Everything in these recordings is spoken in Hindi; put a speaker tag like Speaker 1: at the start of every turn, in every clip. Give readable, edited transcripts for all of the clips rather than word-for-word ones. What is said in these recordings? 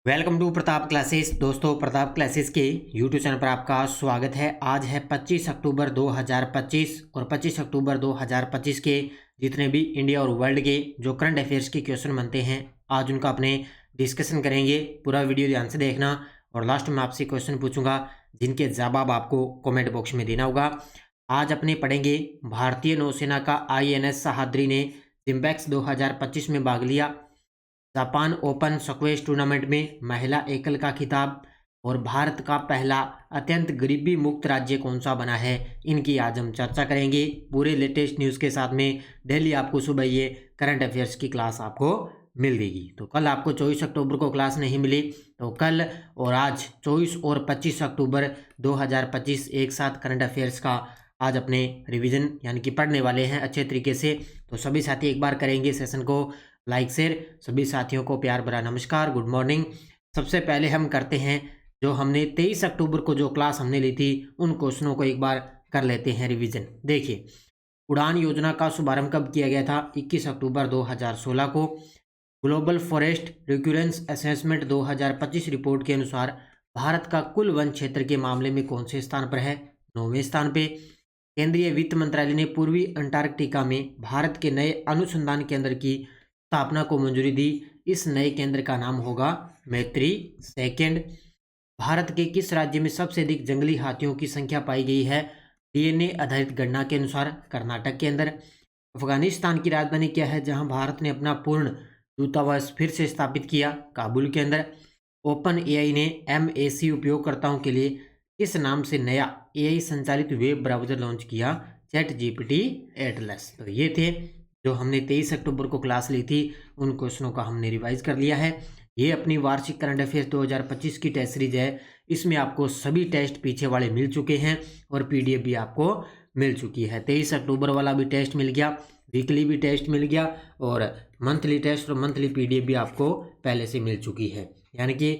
Speaker 1: Welcome to Pratap classes. दोस्तों, प्रताप क्लासेस के यूट्यूब चैनल पर आपका स्वागत है। आज है 25 अक्टूबर 2025 और 25 अक्टूबर 2025 के जितने भी इंडिया और वर्ल्ड के जो करंट अफेयर्स के क्वेश्चन बनते हैं, आज उनका अपने डिस्कशन करेंगे। पूरा वीडियो ध्यान से देखना और लास्ट में आपसे क्वेश्चन पूछूंगा जिनके जवाब आपको कॉमेंट बॉक्स में देना होगा। आज अपने पढ़ेंगे भारतीय नौसेना का INS सहाद्री ने जिम्बैक्स 2025 में भाग लिया। जापान ओपन स्क्वैश टूर्नामेंट में महिला एकल का खिताब और भारत का पहला अत्यंत गरीबी मुक्त राज्य कौन सा बना है, इनकी आज हम चर्चा करेंगे पूरे लेटेस्ट न्यूज़ के साथ में। डेली आपको सुबह ये करंट अफेयर्स की क्लास आपको मिल गई। तो कल आपको 24 अक्टूबर को क्लास नहीं मिली, तो कल और आज 24 और 25 अक्टूबर 2025 एक साथ करंट अफेयर्स का आज अपने रिवीजन यानी कि पढ़ने वाले हैं अच्छे तरीके से। तो सभी साथी एक बार करेंगे सेशन को लाइक शेयर। सभी साथियों को प्यार भरा नमस्कार, गुड मॉर्निंग। सबसे पहले हम करते हैं जो हमने 23 अक्टूबर को जो क्लास हमने ली थी उन क्वेश्चनों को एक बार कर लेते हैं रिवीजन। देखिए, उड़ान योजना का शुभारंभ कब किया गया था? 21 अक्टूबर 2016 को। ग्लोबल फॉरेस्ट रिक्यूरेंस असेसमेंट 2025 रिपोर्ट के अनुसार भारत का कुल वन क्षेत्र के मामले में कौन से स्थान पर है? 9वें स्थान पे। केंद्रीय वित्त मंत्रालय ने पूर्वी अंटार्कटिका में भारत के नए अनुसंधान केंद्र की स्थापना को मंजूरी दी। इस नए केंद्र का नाम होगा मैत्री सेकंड। भारत के किस राज्य में सबसे अधिक जंगली हाथियों की संख्या पाई गई है? DNA आधारित गणना के अनुसार कर्नाटक के अंदर। अफगानिस्तान की राजधानी क्या है जहां भारत ने अपना पूर्ण दूतावास फिर से स्थापित किया? काबुल के अंदर। ओपन AI ने MAC उपयोगकर्ताओं के लिए किस नाम से नया AI संचालित वेब ब्राउजर लॉन्च किया? ChatGPT Atlas. तो ये थे जो हमने 23 अक्टूबर को क्लास ली थी, उन क्वेश्चनों का हमने रिवाइज कर लिया है। ये अपनी वार्षिक करंट अफेयर्स 2025 की टेस्ट सीरीज है। इसमें आपको सभी टेस्ट पीछे वाले मिल चुके हैं और PDF भी आपको मिल चुकी है। 23 अक्टूबर वाला भी टेस्ट मिल गया, वीकली भी टेस्ट मिल गया और मंथली टेस्ट और मंथली PDF भी आपको पहले से मिल चुकी है। यानी कि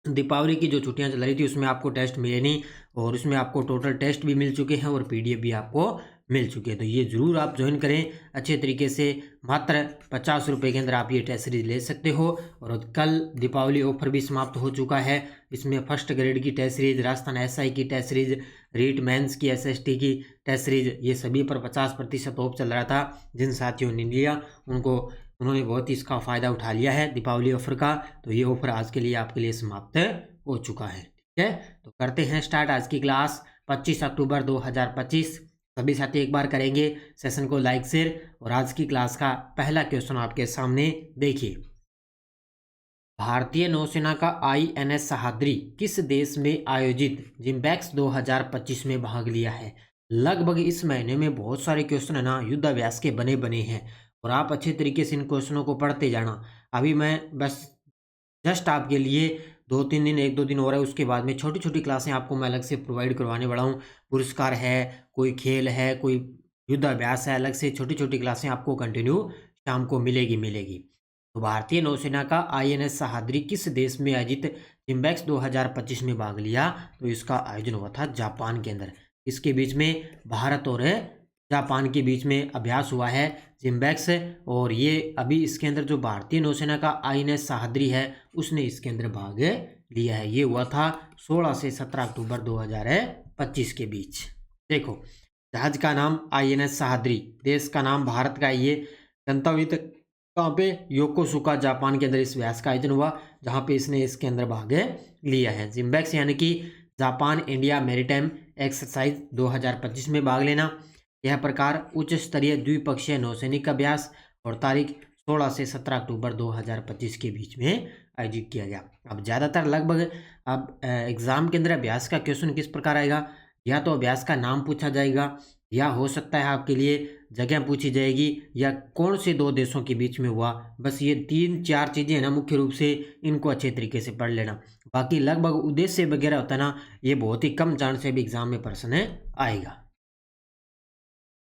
Speaker 1: दीपावली की जो छुट्टियां चल रही थी उसमें आपको टेस्ट मिले नहीं और उसमें आपको टोटल टेस्ट भी मिल चुके हैं और PDF भी आपको मिल चुके हैं। तो ये ज़रूर आप ज्वाइन करें अच्छे तरीके से। मात्र 50 रुपये के अंदर आप ये टेस्ट सीरीज ले सकते हो। और कल दीपावली ऑफर भी समाप्त हो चुका है। इसमें फर्स्ट ग्रेड की टेस्ट सीरीज, राजस्थान SI की टेस्ट सीरीज, रीट मेंस की SST की टेस्ट सीरीज, ये सभी पर 50% ऑफ चल रहा था। जिन साथियों ने लिया उन्होंने बहुत ही इसका फ़ायदा उठा लिया है दीपावली ऑफर का। तो ये ऑफर आज के लिए आपके लिए समाप्त हो चुका है। ठीक है, तो करते हैं स्टार्ट आज की क्लास। 25 अक्टूबर 2025 सभी साथी एक बार करेंगे सेशन को लाइक शेयर। और आज की क्लास का पहला क्वेश्चन आपके सामने देखिए। भारतीय नौसेना का INS सहाद्री किस देश में आयोजित जिम्बैक्स 2025 में भाग लिया है? लगभग इस महीने में बहुत सारे क्वेश्चन है ना युद्धाभ्यास के बने हैं और आप अच्छे तरीके से इन क्वेश्चनों को पढ़ते जाना। अभी मैं बस जस्ट आपके लिए 2-3 दिन, 1-2 दिन हो रहा है, उसके बाद में छोटी छोटी क्लासें आपको मैं अलग से प्रोवाइड करवाने वाला हूँ। पुरस्कार है, कोई खेल है, कोई युद्धाभ्यास है, अलग से छोटी छोटी क्लासें आपको कंटिन्यू शाम को मिलेगी। तो भारतीय नौसेना का INS सहाद्री किस देश में आयोजित जिम्बैक्स 2025 में भाग लिया? तो इसका आयोजन हुआ था जापान के अंदर। इसके बीच में भारत और जापान के बीच में अभ्यास हुआ है जिम्बैक्स। और ये अभी इसके अंदर जो भारतीय नौसेना का INS सहाद्री है उसने इसके अंदर भाग लिया है। ये हुआ था 16 से 17 अक्टूबर 2025 के बीच। देखो, जहाज का नाम INS सहाद्री, देश का नाम भारत का। ये गंतव्य कहाँ पे? योकोसुका जापान के अंदर इस व्यास का आयोजन हुआ जहाँ पे इसने इसके अंदर भाग लिया है। जिम्बैक्स यानी कि जापान इंडिया मैरीटाइम एक्सरसाइज 2025 में भाग लेना। यह प्रकार उच्च स्तरीय द्विपक्षीय नौसैनिक अभ्यास और तारीख 16 से 17 अक्टूबर 2025 के बीच में आयोजित किया गया। अब ज़्यादातर लगभग अब एग्ज़ाम के अंदर अभ्यास का क्वेश्चन किस प्रकार आएगा? या तो अभ्यास का नाम पूछा जाएगा, या हो सकता है आपके लिए जगह पूछी जाएगी, या कौन से 2 देशों के बीच में हुआ। बस ये 3-4 चीज़ें हैं ना मुख्य रूप से, इनको अच्छे तरीके से पढ़ लेना। बाकी लगभग उद्देश्य वगैरह होता है ना, ये बहुत ही कम चांस से भी एग्जाम में प्रश्न आएगा।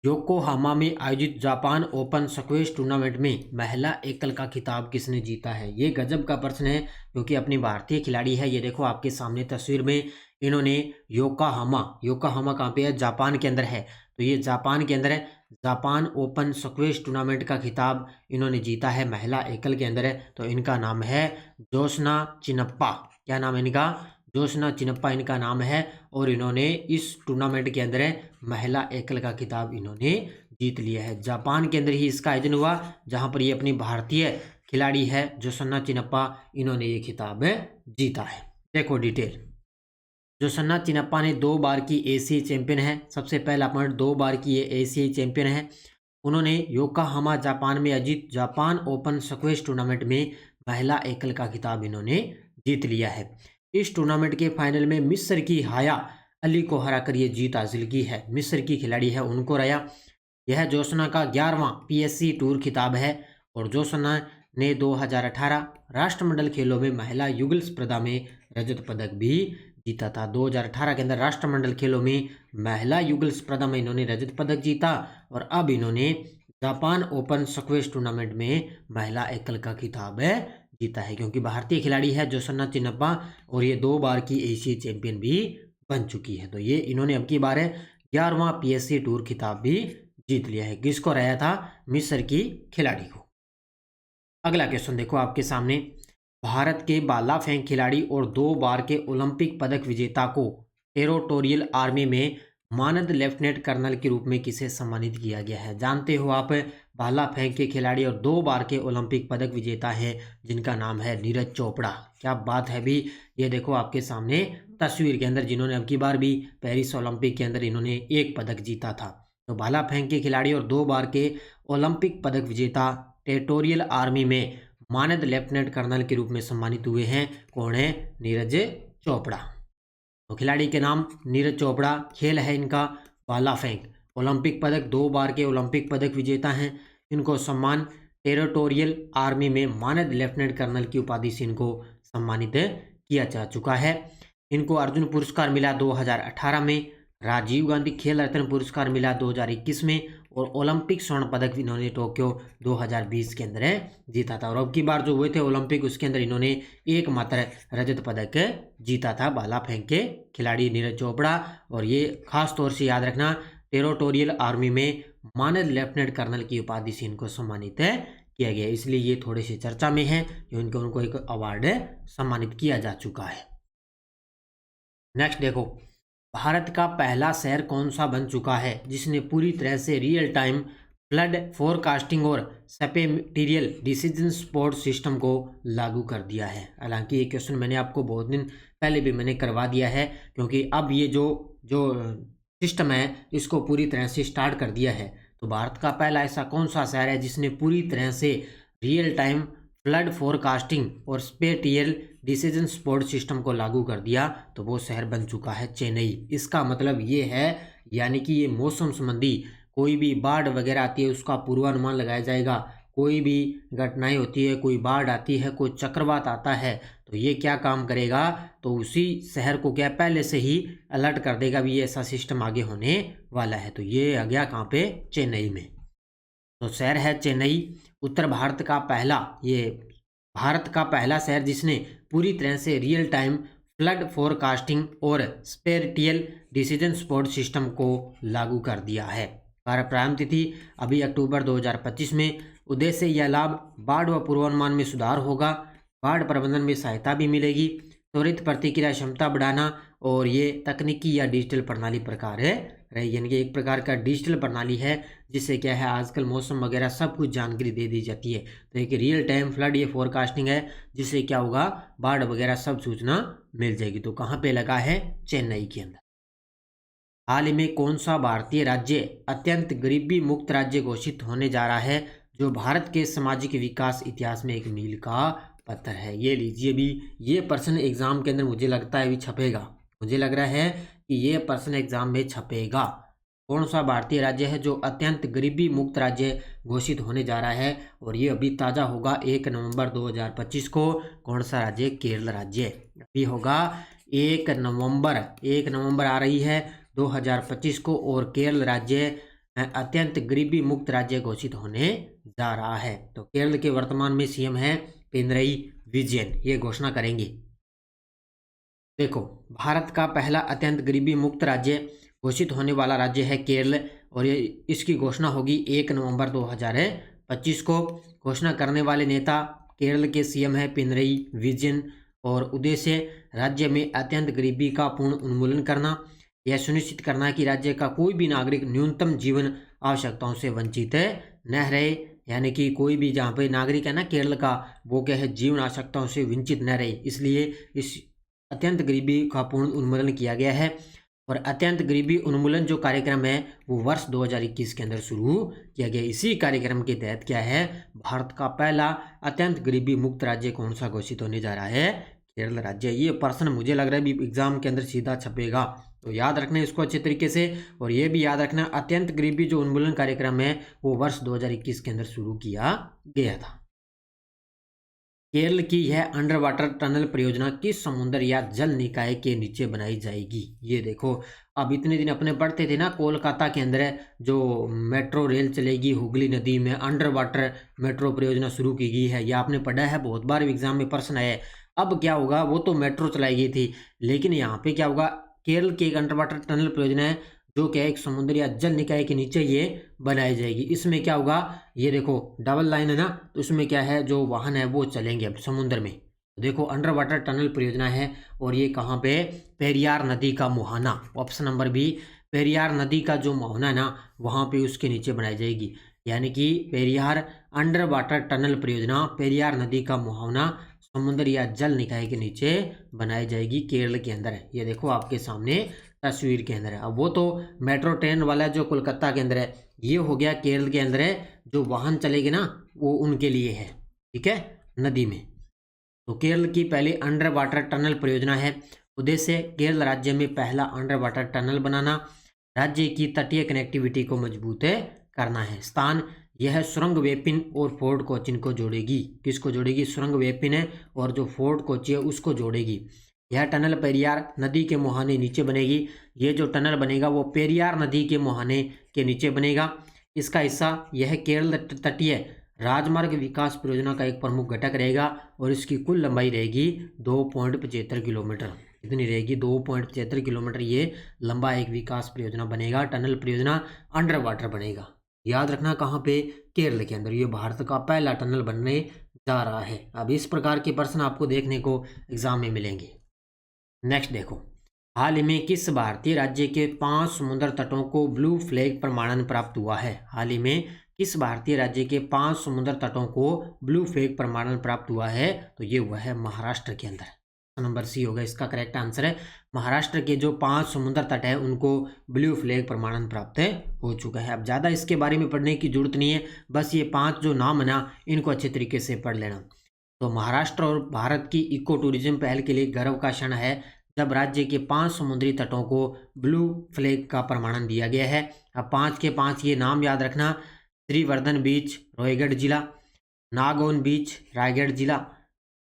Speaker 1: योकोहामा में आयोजित जापान ओपन स्क्वैश टूर्नामेंट में महिला एकल का खिताब किसने जीता है? ये गजब का प्रश्न है क्योंकि अपनी भारतीय खिलाड़ी है। ये देखो आपके सामने तस्वीर में, इन्होंने योकोहामा कहाँ पे है? जापान के अंदर है। तो ये जापान के अंदर है। जापान ओपन स्क्वैश टूर्नामेंट का खिताब इन्होंने जीता है महिला एकल के अंदर। तो इनका नाम है जोशना चिनप्पा। क्या नाम है इनका? जोशना चिनप्पा इनका नाम है। और इन्होंने इस टूर्नामेंट के अंदर महिला एकल का खिताब इन्होंने जीत लिया है। जापान के अंदर ही इसका आयोजन हुआ, जहां पर ये अपनी भारतीय खिलाड़ी है जोशना चिनप्पा, इन्होंने ये खिताब जीता है। देखो डिटेल। जोशना चिनप्पा ने 2 बार की एशियाई चैंपियन है। सबसे पहला पॉइंट, 2 बार की ये एशियाई चैंपियन है। उन्होंने योकोहामा जापान में आयोजित जापान ओपन स्क्वैश टूर्नामेंट में महिला एकल का खिताब इन्होंने जीत लिया है। इस टूर्नामेंट के फाइनल में मिस्र की हाया अली को हराकर ये जीत हासिल की है। मिस्र की खिलाड़ी है, उनको हराया। यह जोशना का 11वां पीएससी टूर खिताब है। और जोशना ने 2018 राष्ट्रमंडल खेलों में महिला युगल स्पर्धा में रजत पदक भी जीता था। 2018 के अंदर राष्ट्रमंडल खेलों में महिला युगल स्पर्धा में इन्होंने रजत पदक जीता। और अब इन्होंने जापान ओपन स्क्वैश टूर्नामेंट में महिला एकल का खिताब जीता है, क्योंकि भारतीय खिलाड़ी है जोशना चिनप्पा और ये 2 बार की एशियाई चैंपियन भी बन चुकी है। तो ये इन्होंने अब की बार 11वां पीएससी टूर खिताब भी जीत लिया है। किसको हराया था? मिस्र की खिलाड़ी को। अगला क्वेश्चन देखो आपके सामने। भारत के भाला फेंक खिलाड़ी और 2 बार के ओलंपिक पदक विजेता को टेरिटोरियल आर्मी में मानद लेफ्टिनेंट कर्नल के रूप में किसे सम्मानित किया गया है? जानते हो आप, भाला फेंक के खिलाड़ी और 2 बार के ओलंपिक पदक विजेता हैं, जिनका नाम है नीरज चोपड़ा। क्या बात है भी। ये देखो आपके सामने तस्वीर के अंदर, जिन्होंने अब की बार भी पेरिस ओलंपिक के अंदर इन्होंने 1 पदक जीता था। तो भाला फेंक के खिलाड़ी और 2 बार के ओलंपिक पदक विजेता टेरिटोरियल आर्मी में मानद लेफ्टिनेंट कर्नल के रूप में सम्मानित हुए हैं। कौन है? नीरज चोपड़ा। तो खिलाड़ी के नाम नीरज चोपड़ा, खेल है इनका भाला फेंक, ओलंपिक पदक, 2 बार के ओलंपिक पदक विजेता हैं। इनको सम्मान टेरिटोरियल आर्मी में मानद लेफ्टिनेंट कर्नल की उपाधि से इनको सम्मानित किया जा चुका है। इनको अर्जुन पुरस्कार मिला 2018 में, राजीव गांधी खेल रत्न पुरस्कार मिला 2021 में, और ओलंपिक स्वर्ण पदक इन्होंने टोक्यो 2020 के अंदर जीता था। और अब की बार जो हुए थे ओलंपिक, उसके अंदर इन्होंने एकमात्र रजत पदक जीता था, भाला फेंक के खिलाड़ी नीरज चोपड़ा। और ये खास तौर से याद रखना, टेरिटोरियल आर्मी में मानद लेफ्टिनेंट कर्नल की उपाधि से इनको सम्मानित किया गया, इसलिए ये थोड़े से चर्चा में है। उनको एक अवार्ड सम्मानित किया जा चुका है। नेक्स्ट देखो, भारत का पहला शहर कौन सा बन चुका है जिसने पूरी तरह से रियल टाइम फ्लड फोरकास्टिंग और स्पेटियल डिसीजन सपोर्ट सिस्टम को लागू कर दिया है? हालांकि ये क्वेश्चन मैंने आपको बहुत दिन पहले भी मैंने करवा दिया है, क्योंकि अब ये जो सिस्टम है इसको पूरी तरह से स्टार्ट कर दिया है। तो भारत का पहला ऐसा कौन सा शहर है जिसने पूरी तरह से रियल टाइम फ्लड फोरकास्टिंग और स्पेटियल डिसीजन सपोर्ट सिस्टम को लागू कर दिया? तो वो शहर बन चुका है चेन्नई। इसका मतलब ये है, यानी कि ये मौसम संबंधी कोई भी बाढ़ वगैरह आती है उसका पूर्वानुमान लगाया जाएगा। कोई भी घटनाएं होती है, कोई बाढ़ आती है, कोई चक्रवात आता है, तो ये क्या काम करेगा? तो उसी शहर को क्या पहले से ही अलर्ट कर देगा भी ये ऐसा सिस्टम आगे होने वाला है। तो ये आ गया कहाँ पे? चेन्नई में। तो शहर है चेन्नई। उत्तर भारत का पहला शहर जिसने पूरी तरह से रियल टाइम फ्लड फोरकास्टिंग और स्पेटियल डिसीजन सपोर्ट सिस्टम को लागू कर दिया है। प्रारंभ तिथि अभी अक्टूबर 2025 में। उद्देश्य यह लाभ बाढ़ व पूर्वानुमान में सुधार होगा, बाढ़ प्रबंधन में सहायता भी मिलेगी, त्वरित प्रतिक्रिया क्षमता बढ़ाना, और ये तकनीकी या डिजिटल प्रणाली प्रकार है रही, यानी कि एक प्रकार का डिजिटल प्रणाली है जिससे क्या है आजकल मौसम वगैरह सब कुछ जानकारी दे दी जाती है। तो एक रियल टाइम फ्लड ये फोरकास्टिंग है जिससे क्या होगा, बाढ़ वगैरह सब सूचना मिल जाएगी। तो कहाँ पे लगा है? चेन्नई के अंदर। हाल ही में कौन सा भारतीय राज्य अत्यंत गरीबी मुक्त राज्य घोषित होने जा रहा है, जो भारत के सामाजिक विकास इतिहास में एक मील का पत्थर है? ये लीजिए भी, ये प्रश्न एग्जाम के अंदर मुझे लगता है भी छपेगा। मुझे लग रहा है कि ये प्रश्न एग्जाम में छपेगा। कौन सा भारतीय राज्य है जो अत्यंत गरीबी मुक्त राज्य घोषित होने जा रहा है? और ये अभी ताज़ा होगा 1 नवंबर 2025 को। कौन सा राज्य? केरल राज्य। अभी होगा 1 नवंबर आ रही है 2025 को, और केरल राज्य अत्यंत गरीबी मुक्त राज्य घोषित होने जा रहा है। तो केरल के वर्तमान में सीएम है पिनरई विजयन, ये घोषणा करेंगे। देखो, भारत का पहला अत्यंत गरीबी मुक्त राज्य घोषित होने वाला राज्य है केरल, और ये इसकी घोषणा होगी 1 नवंबर 2025 को। घोषणा करने वाले नेता केरल के सीएम है पिनरई विजयन और उद्देश्य राज्य में अत्यंत गरीबी का पूर्ण उन्मूलन करना, यह सुनिश्चित करना कि राज्य का कोई भी नागरिक न्यूनतम जीवन आवश्यकताओं से वंचित न रहे। यानी कि कोई भी जहाँ पे नागरिक है ना केरल का, वो क्या है, जीवन आवश्यकताओं से वंचित न रहे, इसलिए इस अत्यंत गरीबी का पूर्ण उन्मूलन किया गया है। और अत्यंत गरीबी उन्मूलन जो कार्यक्रम है वो वर्ष 2021 के अंदर शुरू किया गया। इसी कार्यक्रम के तहत क्या है, भारत का पहला अत्यंत गरीबी मुक्त राज्य कौन सा घोषित होने जा रहा है, केरल राज्य। ये प्रश्न मुझे लग रहा है भी एग्जाम के अंदर सीधा छपेगा, तो याद रखना इसको अच्छे तरीके से। और ये भी याद रखना अत्यंत गरीबी जो उन्मूलन कार्यक्रम है वो वर्ष 2021 के अंदर शुरू किया गया था। केरल की यह अंडर वाटर टनल परियोजना किस समुद्र या जल निकाय के नीचे बनाई जाएगी। ये देखो, अब इतने दिन अपने पढ़ते थे ना, कोलकाता के अंदर जो मेट्रो रेल चलेगी हुगली नदी में, अंडर वाटर मेट्रो परियोजना शुरू की गई है। यह आपने पढ़ा है, बहुत बार एग्जाम में प्रश्न है। अब क्या होगा, वो तो मेट्रो चलाई गई थी, लेकिन यहाँ पे क्या होगा, केरल की एक अंडर वाटर टनल परियोजना है जो क्या एक समुद्र या जल निकाय के नीचे ये बनाई जाएगी। इसमें क्या होगा, ये देखो डबल लाइन है ना, तो इसमें क्या है, जो वाहन है वो चलेंगे अब समुद्र में। देखो अंडर वाटर टनल परियोजना है और ये कहाँ पे, पेरियार नदी का मुहाना, ऑप्शन नंबर बी, पेरियार नदी का जो मुहाना है ना वहाँ पे उसके नीचे बनाई जाएगी। यानी कि पेरियार अंडर वाटर टनल परियोजना पेरियार नदी का मुहाना समुद्र या जल निकाय के नीचे बनाई जाएगी, केरल के अंदर है। ये देखो आपके सामने तस्वीर के अंदर है। अब वो तो मेट्रो ट्रेन वाला जो कोलकाता के अंदर है, ये हो गया केरल के अंदर है, जो वाहन चलेगी ना वो उनके लिए है, ठीक है, नदी में। तो केरल की पहली अंडर वाटर टनल परियोजना है। उद्देश्य केरल राज्य में पहला अंडर वाटर टनल बनाना, राज्य की तटीय कनेक्टिविटी को मजबूत करना है। स्थान यह सुरंग वेपिन और फोर्ट कोचिन को जोड़ेगी। किसको जोड़ेगी, सुरंग वेपिन है और जो फोर्ट कोची है उसको जोड़ेगी। यह टनल पेरियार नदी के मुहाने नीचे बनेगी। ये जो टनल बनेगा वो पेरियार नदी के मुहाने के नीचे बनेगा। इसका हिस्सा यह केरल तटीय राजमार्ग विकास परियोजना का एक प्रमुख घटक रहेगा और इसकी कुल लंबाई रहेगी 2.75 किलोमीटर। इतनी रहेगी 2.75 किलोमीटर, ये लंबा एक विकास परियोजना बनेगा, टनल परियोजना अंडर वाटर बनेगा। याद रखना कहाँ पे, केरल के अंदर। ये भारत का पहला टनल बनने जा रहा है। अब इस प्रकार के प्रश्न आपको देखने को एग्जाम में मिलेंगे। नेक्स्ट देखो, हाल ही में किस भारतीय राज्य के 5 समुद्र तटों को ब्लू फ्लैग प्रमाणन प्राप्त हुआ है। हाल ही में किस भारतीय राज्य के 5 समुद्र तटों को ब्लू फ्लैग प्रमाणन प्राप्त हुआ है, तो ये हुआ है महाराष्ट्र के अंदर। नंबर सी होगा इसका करेक्ट आंसर है। महाराष्ट्र के जो 5 समुद्र तट है उनको ब्लू फ्लैग प्रमाणन प्राप्त हो चुका है। अब ज़्यादा इसके बारे में पढ़ने की जरूरत नहीं है, बस ये 5 जो नाम है ना इनको अच्छे तरीके से पढ़ लेना। तो महाराष्ट्र और भारत की इको टूरिज्म पहल के लिए गर्व का क्षण है जब राज्य के 5 समुद्री तटों को ब्लू फ्लैग का प्रमाणन दिया गया है। अब 5 के 5 ये नाम याद रखना, श्रीवर्धन बीच रोहगढ़ जिला, नागौन बीच रायगढ़ जिला,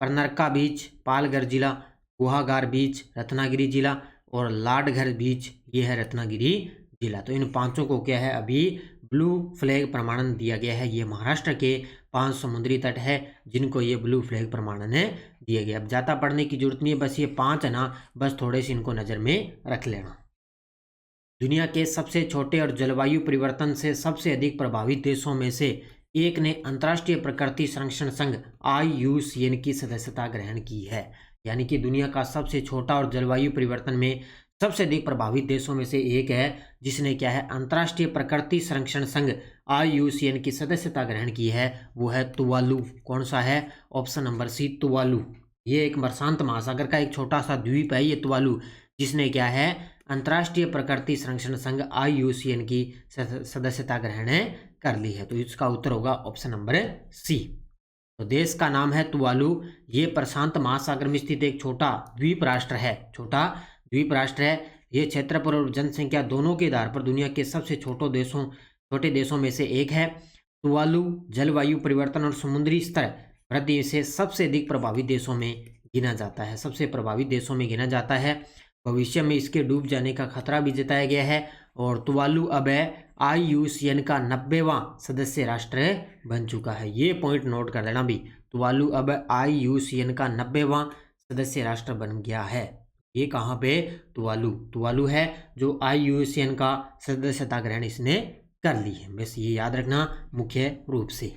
Speaker 1: परनरका बीच पालघर जिला, गुहागर बीच रत्नागिरी जिला और लाडघर बीच ये है रत्नागिरी जिला। तो इन 5 को क्या है, अभी ब्लू फ्लैग प्रमाणन दिया गया है। ये महाराष्ट्र के 5 समुद्री तट है जिनको ये ब्लू फ्लैग प्रमाणन दिया गया। अब ज़्यादा पढ़ने की जरूरत नहीं है, बस ये 5 है ना, बस थोड़े से इनको नज़र में रख लेना। दुनिया के सबसे छोटे और जलवायु परिवर्तन से सबसे अधिक प्रभावित देशों में से एक ने अंतर्राष्ट्रीय प्रकृति संरक्षण संघ IUCN की सदस्यता ग्रहण की है। यानी कि दुनिया का सबसे छोटा और जलवायु परिवर्तन में सबसे अधिक प्रभावित देशों में से एक है जिसने क्या है, अंतर्राष्ट्रीय प्रकृति संरक्षण संघ IUCN की सदस्यता ग्रहण की है, वो है तुवालू। कौन सा है, ऑप्शन नंबर सी तुवालू। ये एक प्रशांत महासागर का एक छोटा सा द्वीप है ये तुवालू, जिसने क्या है, अंतर्राष्ट्रीय प्रकृति संरक्षण संघ IUCN की सदस्यता ग्रहण कर ली है। तो इसका उत्तर होगा ऑप्शन नंबर सी। तो देश का नाम है तुवालू। ये प्रशांत महासागर में स्थित एक छोटा द्वीप राष्ट्र है, छोटा द्वीप राष्ट्र है। ये क्षेत्रफल और जनसंख्या दोनों के आधार पर दुनिया के सबसे छोटे देशों में से एक है। तुवालू जलवायु परिवर्तन और समुद्री स्तर वृद्धि से सबसे अधिक प्रभावित देशों में गिना जाता है, सबसे प्रभावित देशों में गिना जाता है। भविष्य में इसके डूब जाने का खतरा भी जताया गया है और तुवालू अब IUCN का 90वां सदस्य राष्ट्र बन चुका है। ये पॉइंट नोट कर लेना भी, तुवालू अब IUCN का 90वां सदस्य राष्ट्र बन गया है। ये कहाँ पे, तुवालू है जो IUCN का सदस्यता ग्रहण इसने कर ली है। बस ये याद रखना मुख्य रूप से।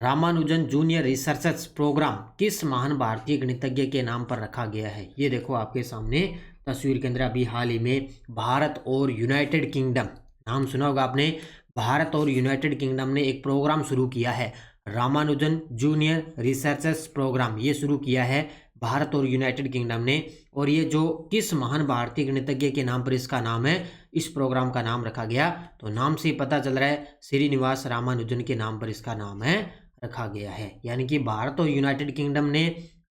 Speaker 1: रामानुजन जूनियर रिसर्च प्रोग्राम किस महान भारतीय गणितज्ञ के नाम पर रखा गया है? ये देखो आपके सामने तस्वीर के अंदर अभी हाल ही में भारत और यूनाइटेड किंगडम, नाम सुना होगा आपने, भारत और यूनाइटेड किंगडम ने एक प्रोग्राम शुरू किया है, रामानुजन जूनियर रिसर्च प्रोग्राम। ये शुरू किया है भारत और यूनाइटेड किंगडम ने, और ये जो किस महान भारतीय गणितज्ञ के नाम पर इसका नाम है, इस प्रोग्राम का नाम रखा गया। तो नाम से पता चल रहा है श्रीनिवास रामानुजन के नाम पर इसका नाम है रखा गया है। यानी कि भारत और यूनाइटेड किंगडम ने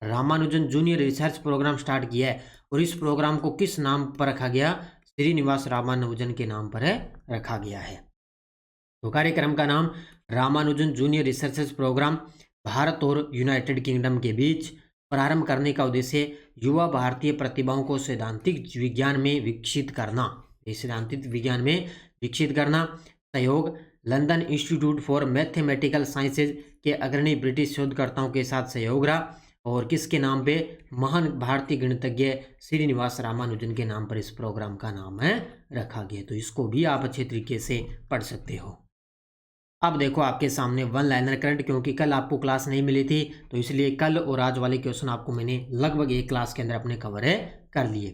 Speaker 1: Ramanujan junior research program start किया है, और इस प्रोग्राम को किस नाम पर रखा गया? श्रीनिवास रामानुजन के नाम पर रखा गया है। तो कार्यक्रम का नाम Ramanujan junior research program Bharat और यूनाइटेड किंगडम के बीच प्रारंभ करने का उद्देश्य युवा भारतीय प्रतिभाओं को सैद्धांतिक विज्ञान में विकसित करना। सैद्धांतिक विज्ञान में विकसित करना। सहयोग London institute for mathematical sciences के अग्रणी ब्रिटिश शोधकर्ताओं के साथ सहयोग रहा, और किसके नाम पे? महान भारतीय गणितज्ञ श्रीनिवास रामानुजन के नाम पर इस प्रोग्राम का नाम है रखा गया। तो इसको भी आप अच्छे तरीके से पढ़ सकते हो। अब देखो आपके सामने वन लाइनर करंट, क्योंकि कल आपको क्लास नहीं मिली थी तो इसलिए कल और आज वाले क्वेश्चन आपको मैंने लगभग एक क्लास के अंदर अपने कवर कर लिए।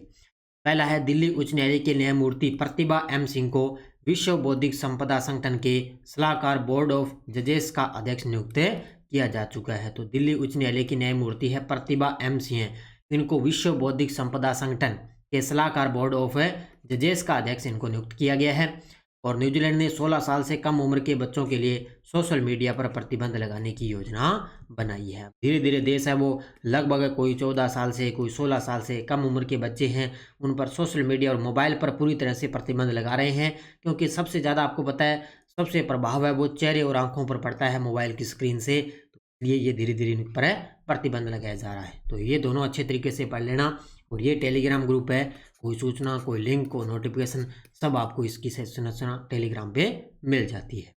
Speaker 1: पहला है, दिल्ली उच्च न्यायालय के न्यायमूर्ति प्रतिभा एम सिंह को विश्व बौद्धिक संपदा संगठन के सलाहकार बोर्ड ऑफ जजेस का अध्यक्ष नियुक्त किया जा चुका है। तो दिल्ली उच्च न्यायालय की न्यायमूर्ति है प्रतिभा एम सिंह, इनको विश्व बौद्धिक संपदा संगठन के सलाहकार बोर्ड ऑफ जजेस का अध्यक्ष इनको नियुक्त किया गया है। और न्यूजीलैंड ने 16 साल से कम उम्र के बच्चों के लिए सोशल मीडिया पर प्रतिबंध लगाने की योजना बनाई है। धीरे धीरे देश है वो लगभग कोई 14 साल से कोई 16 साल से कम उम्र के बच्चे हैं उन पर सोशल मीडिया और मोबाइल पर पूरी तरह से प्रतिबंध लगा रहे हैं, क्योंकि सबसे ज़्यादा आपको पता है सबसे प्रभाव है वो चेहरे और आंखों पर पड़ता है मोबाइल की स्क्रीन से, तो ये धीरे धीरे इन पर प्रतिबंध लगाया जा रहा है। तो ये दोनों अच्छे तरीके से पढ़ लेना। और ये टेलीग्राम ग्रुप है, कोई सूचना, कोई लिंक, कोई नोटिफिकेशन सब आपको इसकी सूचना टेलीग्राम पे मिल जाती है।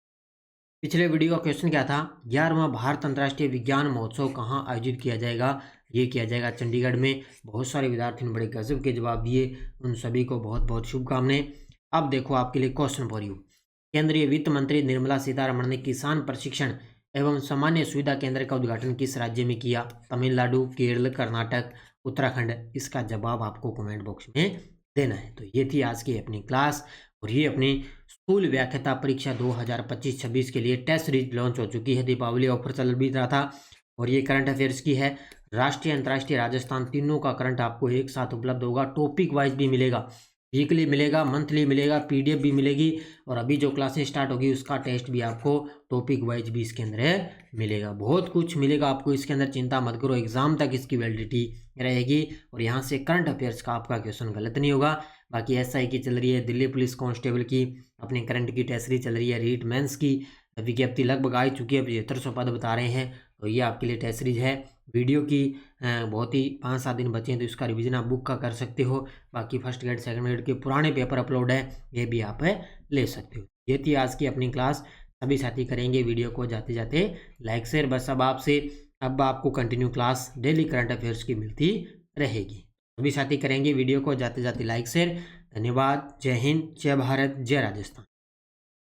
Speaker 1: पिछले वीडियो का क्वेश्चन क्या था? 11वां भारत अंतर्राष्ट्रीय विज्ञान महोत्सव कहाँ आयोजित किया जाएगा? ये किया जाएगा चंडीगढ़ में। बहुत सारे विद्यार्थियों ने बड़े गजब के जवाब दिए, उन सभी को बहुत बहुत शुभकामनाएं। अब देखो आपके लिए क्वेश्चन फॉर यू। केंद्रीय वित्त मंत्री निर्मला सीतारमण ने किसान प्रशिक्षण एवं सामान्य सुविधा केंद्र का उद्घाटन किस राज्य में किया? तमिलनाडु, केरल, कर्नाटक, उत्तराखंड। इसका जवाब आपको कमेंट बॉक्स में देना है। तो ये थी आज की अपनी क्लास, और ये अपनी स्कूल व्याख्याता परीक्षा 2025-26 के लिए टेस्ट सीरीज लॉन्च हो चुकी है। दीपावली ऑफर चल भी रहा था, और ये करंट अफेयर्स की है। राष्ट्रीय, अंतर्राष्ट्रीय, राजस्थान तीनों का करंट आपको एक साथ उपलब्ध होगा। टॉपिक वाइज भी मिलेगा, वीकली मिलेगा, मंथली मिलेगा, पीडीएफ भी मिलेगी, और अभी जो क्लासेस स्टार्ट होगी उसका टेस्ट भी आपको टॉपिक वाइज भी इसके अंदर मिलेगा। बहुत कुछ मिलेगा आपको इसके अंदर, चिंता मत करो। एग्जाम तक इसकी वैलिडिटी रहेगी, और यहाँ से करंट अफेयर्स का आपका क्वेश्चन गलत नहीं होगा। बाकी एसआई की चल रही है, दिल्ली पुलिस कांस्टेबल की अपनी करंट की टेस्ट सीरीज चल रही है, रीट मेंस की विज्ञप्ति लगभग आ चुकी है, 7500 पद बता रहे हैं। तो ये आपके लिए टेस्ट सीरीज है। वीडियो की बहुत ही 5-7 दिन बचे हैं, तो इसका रिवीजन आप बुक का कर सकते हो। बाकी फर्स्ट ग्रेड, सेकंड ग्रेड के पुराने पेपर अपलोड है, ये भी आप ले सकते हो। ये थी आज की अपनी क्लास। सभी साथी करेंगे वीडियो को जाते जाते लाइक शेयर। बस अब आपसे अब आपको continue class daily current affairs की मिलती रहेगी। सभी साथी करेंगे वीडियो को जाते जाते लाइक शेयर। धन्यवाद। जय हिंद, जय भारत, जय राजस्थान।